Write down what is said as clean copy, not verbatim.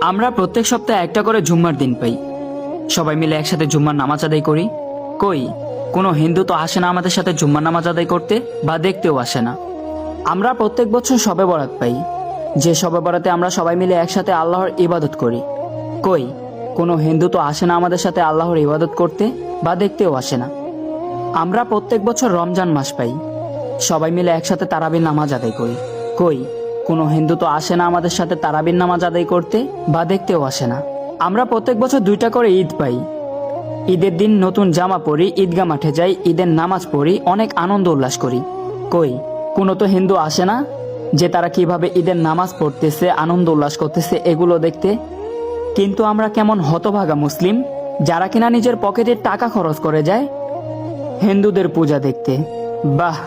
আমরা প্রত্যেক সপ্তাহে একটা করে জুম্মার দিন পাই। সবাই মিলে একসাথে জুম্মার নামাজ আদায় করি। কই কোনো হিন্দু তো আসে না আমাদের সাথে জুম্মার নামাজ আদায় করতে, বা দেখতেও আসে না। আমরা প্রত্যেক বছর শবে বরাত পাই, যে শবে বরাতে আমরা সবাই মিলে একসাথে আল্লাহর ইবাদত করি। কই কোনো হিন্দু তো আসে না আমাদের সাথে আল্লাহর ইবাদত করতে, বা দেখতেও আসে না। আমরা প্রত্যেক বছর রমজান মাস পাই, সবাই মিলে একসাথে তারাবির নামাজ আদায় করি। কই কোনো হিন্দু তো আসে না আমাদের সাথে তারাবির নামাজ আদায় করতে, বা দেখতেও আসে না। আমরা প্রত্যেক বছর 2টা করে ঈদ পাই। ঈদের দিন নতুন জামা পরি, ঈদগাহ মাঠে যাই, ঈদের নামাজ পড়ি, অনেক আনন্দ উল্লাস করি। কই কোনো তো হিন্দু আসে না, যে তারা কিভাবে ঈদের নামাজ পড়তেছে, আনন্দ উল্লাস করতেছে এগুলো দেখতে। কিন্তু আমরা কেমন হতভাগা মুসলিম, যারা কিনা নিজের পকেটের টাকা খরচ করে যায় হিন্দুদের পূজা দেখতে। বাহ।